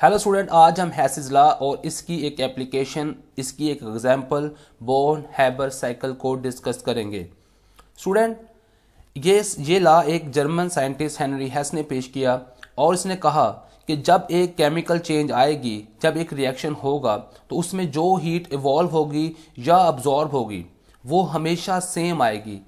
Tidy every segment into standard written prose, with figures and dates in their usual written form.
Hello student, आज हम हैसेस law और इसकी एक एप्लीकेशन, इसकी एक एग्जांपल बोर्न हैबर साइकिल को डिस्कस करेंगे। स्टूडेंट, ये लॉ एक जर्मन साइंटिस्ट हेनरी हेस ने पेश किया और इसने कहा कि जब एक केमिकल चेंज आएगी, जब एक रिएक्शन होगा तो उसमें जो हीट इवॉल्व होगी या अब्जॉर्ब होगी वो हमेशा सेम आएगी,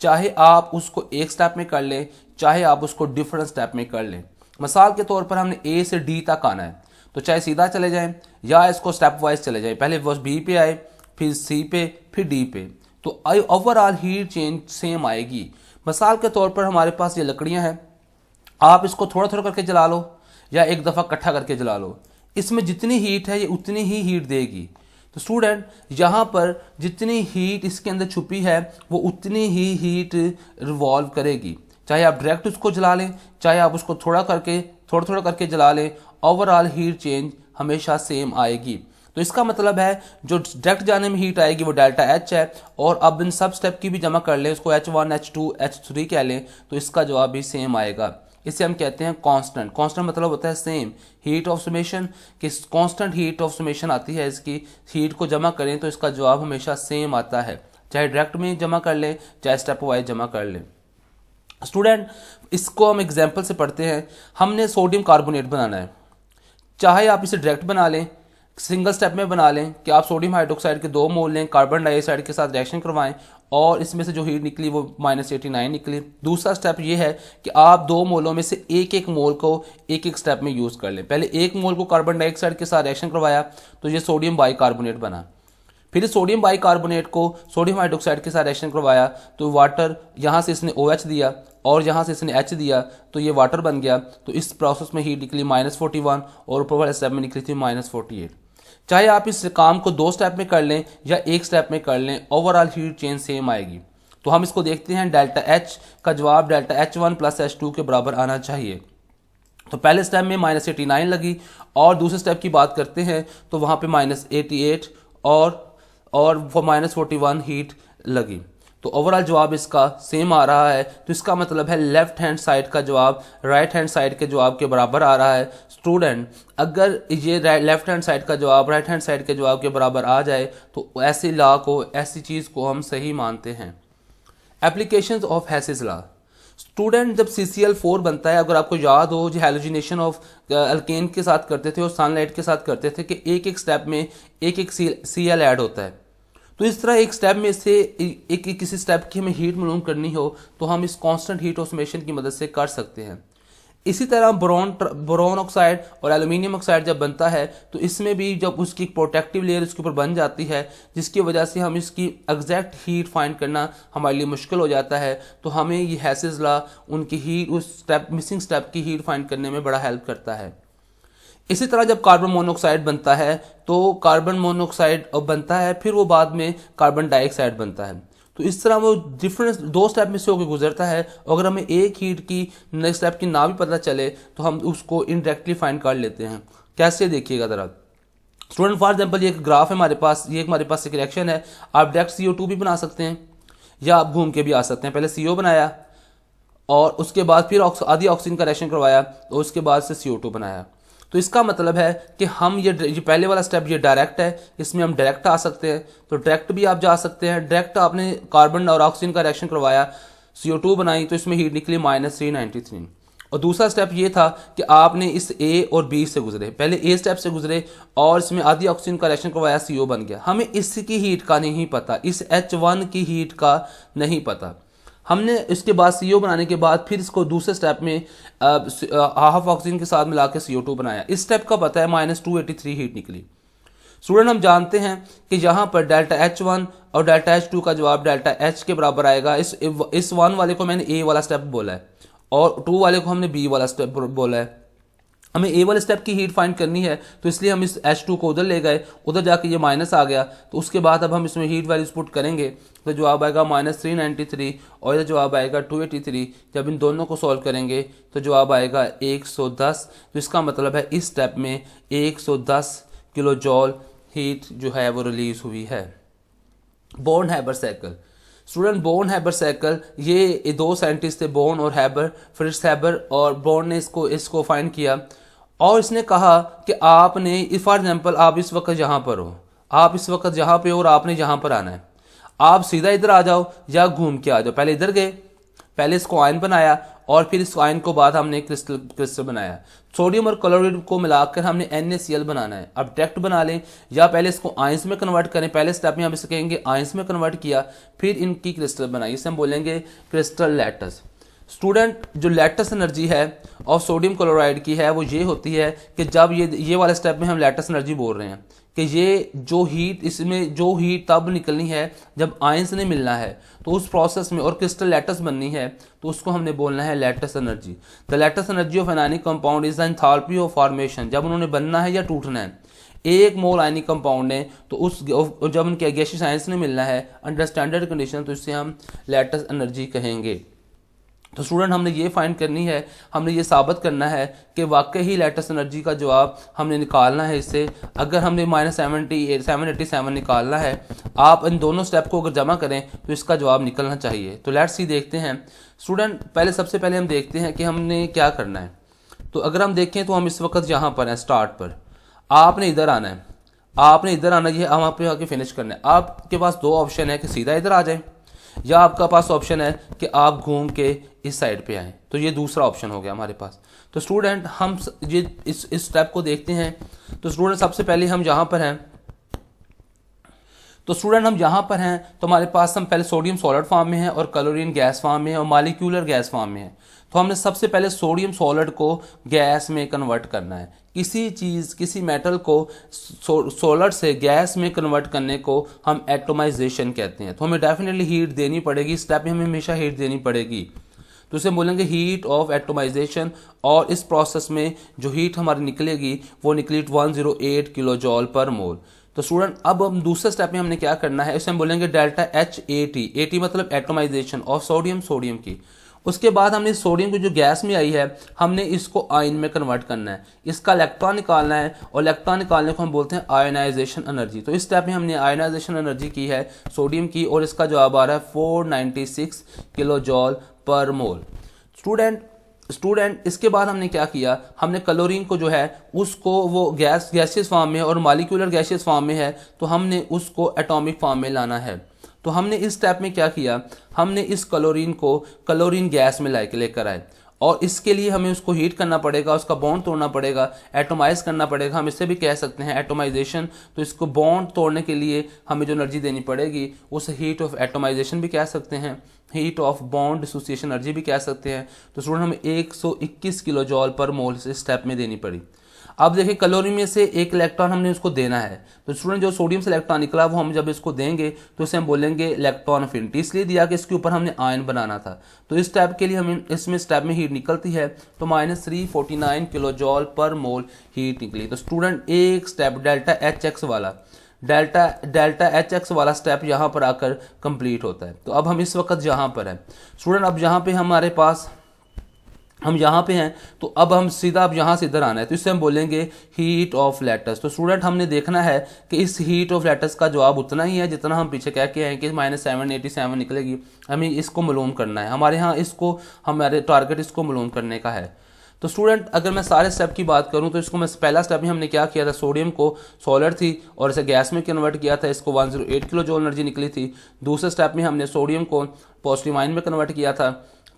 चाहे आप उसको एक स्टेप में कर लें, चाहे आप उसको डिफरेंट स्टेप में कर लें। मिसाल के तौर पर हमने ए से डी तक आना है तो चाहे सीधा चले जाएं या इसको स्टेप वाइज चले जाएं, पहले वो बी पे आए, फिर सी पे, फिर डी पे, तो ओवरऑल हीट चेंज सेम आएगी। मिसाल के तौर पर हमारे पास ये लकड़ियां हैं, आप इसको थोड़ा थोड़ा करके जला लो या एक दफ़ा इकट्ठा करके जला लो, इसमें जितनी हीट है ये उतनी ही हीट देगी। तो स्टूडेंट, यहाँ पर जितनी हीट इसके अंदर छुपी है वो उतनी ही हीट रिवॉल्व करेगी, चाहे आप डायरेक्ट उसको जला लें, चाहे आप उसको थोड़ा थोड़ा करके जला लें, ओवरऑल हीट चेंज हमेशा सेम आएगी। तो इसका मतलब है जो डायरेक्ट जाने में हीट आएगी वो डेल्टा एच है, और अब इन सब स्टेप की भी जमा कर लें, उसको H1 H2 H3 कह लें तो इसका जवाब भी सेम आएगा। इसे हम कहते हैं कांस्टेंट। कांस्टेंट मतलब होता है सेम हीट ऑफ समेशन, कि कांस्टेंट हीट ऑफ समेशन आती है, इसकी हीट को जमा करें तो इसका जवाब हमेशा सेम आता है, चाहे डायरेक्ट में जमा कर लें चाहे स्टेप वाइज जमा कर लें। स्टूडेंट, इसको हम एग्जाम्पल से पढ़ते हैं। हमने सोडियम कार्बोनेट बनाना है, चाहे आप इसे डायरेक्ट बना लें, सिंगल स्टेप में बना लें कि आप सोडियम हाइड्रोक्साइड के 2 मोल लें, कार्बन डाइऑक्साइड के साथ रिएक्शन करवाएं और इसमें से जो हीट निकली वो -89 निकली। दूसरा स्टेप ये है कि आप 2 मोलों में से एक एक मोल को एक एक स्टेप में यूज़ कर लें। पहले 1 मोल को कार्बन डाइऑक्साइड के साथ रिएक्शन करवाया तो ये सोडियम बाइकार्बोनेट बना, फिर सोडियम बाइकार्बोनेट को सोडियम हाइड्रोक्साइड के साथ रिएक्शन करवाया तो वाटर, यहाँ से इसने OH दिया और यहाँ से इसने H दिया तो ये वाटर बन गया। तो इस प्रोसेस में हीट निकली -41 और ऊपर वाले स्टेप में निकली थी -48। चाहे आप इस काम को 2 स्टेप में कर लें या एक स्टेप में कर लें, ओवरऑल हीट चेंज सेम आएगी। तो हम इसको देखते हैं, डेल्टा H का जवाब डेल्टा H1 + H2 के बराबर आना चाहिए। तो पहले स्टेप में -89 लगी और दूसरे स्टेप की बात करते हैं तो वहाँ पे -88 और वो -41 हीट लगी। तो ओवरऑल जवाब इसका सेम आ रहा है। तो इसका मतलब है लेफ्ट हैंड साइड का जवाब राइट हैंड साइड के जवाब के बराबर आ रहा है। स्टूडेंट, अगर ये लेफ्ट हैंड साइड का जवाब राइट हैंड साइड के जवाब के बराबर आ जाए तो ऐसी लॉ को, ऐसी चीज़ को हम सही मानते हैं। Applications of हैसेस law. स्टूडेंट, जब CCl4 बनता है, अगर आपको याद हो, जो हैलोजिनेशन ऑफ अल्केन के साथ करते थे और सनलाइट के साथ करते थे कि एक एक स्टेप में एक एक Cl ऐड होता है, तो इस तरह एक स्टेप में से एक किसी स्टेप की हमें हीट मालूम करनी हो तो हम इस कांस्टेंट हीट ऑटोमेशन की मदद से कर सकते हैं। इसी तरह बोरॉन ऑक्साइड और एल्यूमिनियम ऑक्साइड जब बनता है तो इसमें भी जब उसकी प्रोटेक्टिव लेयर उसके ऊपर बन जाती है, जिसकी वजह से हम इसकी एग्जैक्ट हीट फाइंड करना हमारे लिए मुश्किल हो जाता है, तो हमें ये हैसेस लॉ उनकी हीट, उस स्टेप, मिसिंग स्टेप की हीट फाइंड करने में बड़ा हेल्प करता है। इसी तरह जब कार्बन मोनोऑक्साइड बनता है तो कार्बन मोनोऑक्साइड बनता है, फिर वो बाद में कार्बन डाइऑक्साइड बनता है। तो इस तरह वो डिफरेंस 2 स्टेप में से होकर गुजरता है। अगर हमें एक हीट की नेक्स्ट स्टेप की ना भी पता चले तो हम उसको इनडायरेक्टली फाइंड कर लेते हैं। कैसे, देखिएगा ज़रा। स्टूडेंट, फॉर एग्जाम्पल ये एक ग्राफ है हमारे पास, ये हमारे पास एक रिएक्शन है। आप डायरेक्ट CO2 भी बना सकते हैं या आप घूम के भी आ सकते हैं। पहले CO बनाया और उसके बाद फिर आधी ऑक्सीजन का रिएक्शन करवाया और उसके बाद से CO2 बनाया। तो इसका मतलब है कि हम ये पहले वाला स्टेप ये डायरेक्ट है, इसमें हम डायरेक्ट आ सकते हैं, तो डायरेक्ट भी आप जा सकते हैं। डायरेक्ट आपने कार्बन और ऑक्सीजन का रिएक्शन करवाया, CO2 बनाई तो इसमें हीट निकली -393। और दूसरा स्टेप ये था कि आपने इस A और B से गुजरे, पहले A स्टेप से गुजरे और इसमें आधी ऑक्सीजन का रिएक्शन करवाया, CO बन गया। हमें इसकी हीट का नहीं पता, इस H1 की हीट का नहीं पता। हमने इसके बाद CO बनाने के बाद फिर इसको दूसरे स्टेप में हाफ ऑक्सीजन के साथ मिला के CO2 बनाया। इस स्टेप का पता है -283 हीट निकली। स्टूडेंट, हम जानते हैं कि यहाँ पर डेल्टा H1 और डेल्टा H2 का जवाब डेल्टा H के बराबर आएगा। इस 1 वाले को मैंने A वाला स्टेप बोला है और 2 वाले को हमने B वाला स्टेप बोला है। हमें A वाले स्टेप की हीट फाइंड करनी है तो इसलिए हम इस H2 को उधर ले गए, उधर जाके ये माइनस आ गया। तो उसके बाद अब हम इसमें हीट वैल्यूज पुट करेंगे तो जवाब आएगा -393 और इधर जवाब आएगा 283। जब इन दोनों को सॉल्व करेंगे तो जवाब आएगा 110। तो इसका मतलब है इस स्टेप में 110 किलो जॉल हीट जो है वो रिलीज हुई है। Born Haber cycle. Student, Born Haber cycle, ये 2 साइंटिस्ट थे, बोर्न और हैबर, फ्रिट्ज हैबर, और बोर्न ने इसको फाइंड किया और इसने कहा कि आपने फॉर एग्जाम्पल आप इस वक्त यहाँ पर हो, आप इस वक्त यहाँ पे हो और आपने यहाँ पर आना है। आप सीधा इधर आ जाओ या घूम के आ जाओ। पहले इधर गए, पहले इसको आयन बनाया और फिर इस आयन को बाद हमने क्रिस्टल बनाया। सोडियम और क्लोराइड को मिलाकर हमने NaCl बनाना है। अब डायरेक्ट बना लें या पहले इसको आयंस में कन्वर्ट करें। पहले स्टेप में हम इसे कहेंगे आयंस में कन्वर्ट किया, फिर इनकी क्रिस्टल बनाई, इसे हम बोलेंगे क्रिस्टल लैटिस। स्टूडेंट, जो लैटिस एनर्जी है और सोडियम क्लोराइड की है वो ये होती है कि जब ये वाले स्टेप में हम लैटिस एनर्जी बोल रहे हैं कि ये जो हीट, इसमें जो हीट तब निकलनी है जब आयंस ने मिलना है, तो उस प्रोसेस में और क्रिस्टल लैटिस बननी है, तो उसको हमने बोलना है lattice energy. The lattice energy of anionic compound is the enthalpy of formation, जब उन्होंने बनना है या टूटना है। एक मोल आयनिक कंपाउंड है तो उस जब उनके गैसियस आयंस ने मिलना है अंडर स्टैंडर्ड कंडीशन, तो इससे हम लैटिस एनर्जी कहेंगे। तो स्टूडेंट, हमने ये फाइंड करनी है, हमने ये साबित करना है कि वाकई ही लैटिस एनर्जी का जवाब हमने निकालना है इससे। अगर हमने -787 निकालना है, आप इन दोनों स्टेप को अगर जमा करें तो इसका जवाब निकलना चाहिए। तो लेट्स सी देखते हैं स्टूडेंट। सबसे पहले हम देखते हैं कि हमने क्या करना है। तो अगर हम देखें तो हम इस वक्त यहाँ पर हैं, स्टार्ट पर। आपने इधर आना है, आपने इधर आना है, हम आप पे आके फिनिश करना है। आपके पास दो ऑप्शन है कि सीधा इधर आ जाए या आपका पास ऑप्शन है कि आप घूम के इस साइड पे आएँ। तो ये दूसरा ऑप्शन हो गया हमारे पास। तो स्टूडेंट, हम ये इस स्टेप को देखते हैं। तो स्टूडेंट, सबसे पहले हम यहाँ पर हैं। तो स्टूडेंट, हम यहाँ पर हैं तो हमारे पास हम पहले सोडियम सॉलिड फॉर्म में है और क्लोरीन गैस फॉर्म में है और मॉलिक्यूलर गैस फॉर्म में है। तो हमने सबसे पहले सोडियम सॉलिड को गैस में कन्वर्ट करना है। किसी मेटल को सॉलिड से गैस में कन्वर्ट करने को हम एटोमाइजेशन कहते हैं। तो हमें डेफिनेटली हीट देनी पड़ेगी, स्टेप में हमें हमेशा हीट देनी पड़ेगी। तो इसे बोलेंगे हीट ऑफ एटोमाइजेशन। और इस प्रोसेस में जो हीट हमारी निकलेगी वो निकली 108 किलो जॉल पर मोल। तो स्टूडेंट, अब हम दूसरे स्टेप में हमने क्या करना है, इसे हम बोलेंगे डेल्टा HAT। AT मतलब एटोमाइजेशन ऑफ सोडियम की। उसके बाद हमने सोडियम की जो गैस में आई है, हमने इसको आयन में कन्वर्ट करना है, इसका इलेक्ट्रॉन निकालना है और इलेक्ट्रॉन निकालने को हम बोलते हैं आयोनाइजेशन एनर्जी। तो इस स्टेप में हमने आयोनाइजेशन एनर्जी की है सोडियम की और इसका जवाब आ रहा है 496 किलो जॉल पर मोल। स्टूडेंट, इसके बाद हमने क्या किया, हमने क्लोरीन को जो है उसको वो गैसियस फॉर्म में और मॉलिक्यूलर गैसियस फॉर्म में है, तो हमने उसको एटॉमिक फॉर्म में लाना है। तो हमने इस स्टेप में क्या किया, हमने इस क्लोरीन को क्लोरीन गैस में लेकर आए और इसके लिए हमें उसको हीट करना पड़ेगा, उसका बॉन्ड तोड़ना पड़ेगा, एटोमाइज करना पड़ेगा। हम इससे भी कह सकते हैं एटोमाइजेशन। तो इसको बॉन्ड तोड़ने के लिए हमें जो एनर्जी देनी पड़ेगी उसे हीट ऑफ एटोमाइजेशन भी कह सकते हैं, heat of bond dissociation energy भी कह सकते हैं। तो स्टूडेंट, हमें 121 किलो जॉल पर मोल इस स्टेप में देनी पड़ी। अब देखिए, क्लोरीन में से एक इलेक्ट्रॉन हमने उसको देना है। तो स्टूडेंट, जो सोडियम से इलेक्ट्रॉन निकला वो हम जब इसको देंगे तो इसे हम बोलेंगे इलेक्ट्रॉन अफिनिटी, इसलिए दिया कि इसके ऊपर हमने आयन बनाना था। तो इस स्टेप के लिए हमें इसमें स्टेप में हीट निकलती है तो -349 किलो जॉल पर मोल हीट निकली। तो स्टूडेंट, एक स्टेप डेल्टा एच एक्स वाला स्टेप यहाँ पर आकर कंप्लीट होता है। तो अब हम इस वक्त यहाँ पर हैं स्टूडेंट। अब यहाँ पे हमारे पास हम यहाँ पे हैं तो अब हम सीधा अब यहाँ से इधर आना है, तो इससे हम बोलेंगे हीट ऑफ लैटिस। तो स्टूडेंट, हमने देखना है कि इस हीट ऑफ लैटिस का जवाब उतना ही है जितना हम पीछे कह के आए कि -787 निकलेगी। हमें इसको मालूम करना है, हमारे यहाँ इसको हमारे टारगेट इसको मालूम करने का है। तो स्टूडेंट, अगर मैं सारे स्टेप की बात करूं तो इसको मैं पहला स्टेप में हमने क्या किया था, सोडियम को सॉलिड थी और इसे गैस में कन्वर्ट किया था, इसको 108 किलो जूल एनर्जी निकली थी। दूसरे स्टेप में हमने सोडियम को पॉजिटिव आयन में कन्वर्ट किया था।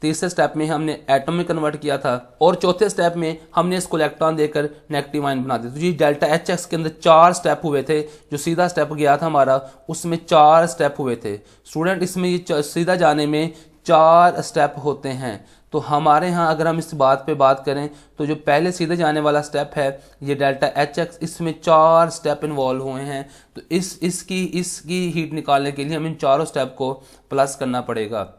तीसरे स्टेप में हमने एटम में कन्वर्ट किया था और चौथे स्टेप में हमने इसको इलेक्ट्रॉन देकर नेगेटिव आयन बना दिया। तो ये डेल्टा एच एक्स के अंदर 4 स्टेप हुए थे। जो सीधा स्टेप गया था हमारा उसमें 4 स्टेप हुए थे। स्टूडेंट, इसमें ये सीधा जाने में 4 स्टेप होते हैं। तो हमारे यहाँ अगर हम इस बात पे बात करें तो जो पहले सीधे जाने वाला स्टेप है ये डेल्टा एच एक्स, इसमें 4 स्टेप इन्वॉल्व हुए हैं। तो इसकी हीट निकालने के लिए हमें इन चारों स्टेप को प्लस करना पड़ेगा।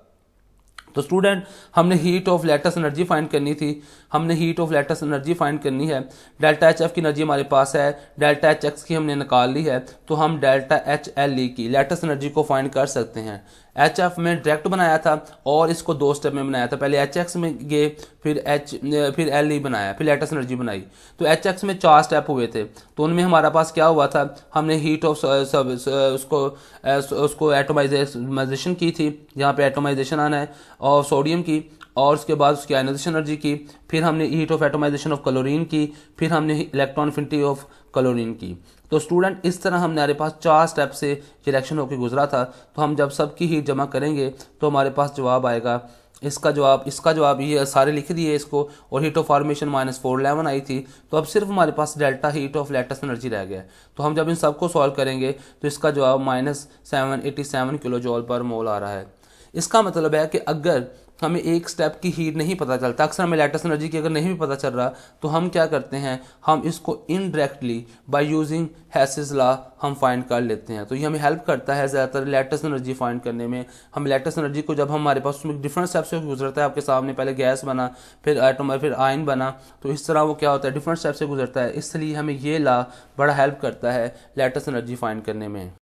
तो स्टूडेंट, हमने heat of lattice energy find करनी थी, हमने heat of lattice energy find करनी है। डेल्टा एच एफ की एनर्जी हमारे पास है, डेल्टा एच एक्स की हमने निकाल ली है, तो हम डेल्टा एच एल ई की लैटिस एनर्जी को फाइंड कर सकते हैं। एच एफ में डायरेक्ट बनाया था और इसको 2 स्टेप में बनाया था। पहले एच एक्स में गए, फिर एल ई बनाया, फिर लैटिस एनर्जी बनाई। तो एच एक्स में 4 स्टेप हुए थे। तो उनमें हमारा पास क्या हुआ था, हमने हीट ऑफ उसको एटोमाइजेशन की थी, जहाँ पे एटोमाइजेशन आना है, और सोडियम की, और उसके बाद उसकी आयनाइजेशन एनर्जी की, फिर हमने heat of atomization of chlorine की, फिर हमने इलेक्ट्रॉन एफिनिटी ऑफ क्लोरीन की। तो स्टूडेंट इस तरह हमारे पास 4 स्टेप से रिएक्शन होकर गुजरा था। तो हम जब सबकी हीट जमा करेंगे तो हमारे पास जवाब आएगा, इसका जवाब ये सारे लिख दिए इसको, और हीट ऑफ फॉर्मेशन -411 आई थी। तो अब सिर्फ हमारे पास delta heat of lattice energy रह गया। तो हम जब इन सबको सॉल्व करेंगे तो इसका जवाब -787 किलो जॉल पर मोल आ रहा है। इसका मतलब है कि अगर हमें एक स्टेप की हीट नहीं पता चलता, अक्सर हमें लैटिस एनर्जी की अगर नहीं भी पता चल रहा, तो हम क्या करते हैं, हम इसको इनडायरेक्टली बाय यूजिंग हेसिस लॉ हम फाइंड कर लेते हैं। तो ये हमें हेल्प करता है ज़्यादातर लैटिस एनर्जी फाइंड करने में। हम लैटिस एनर्जी को जब हमारे पास उसमें डिफरेंट स्टेप से गुजरता है, आपके सामने पहले गैस बना, फिर एटम, फिर आयन बना, तो इस तरह वो क्या होता है, डिफरेंट स्टेप से गुजरता है। इसलिए हमें ये लॉ बड़ा हेल्प करता है लैटिस एनर्जी फाइंड करने में।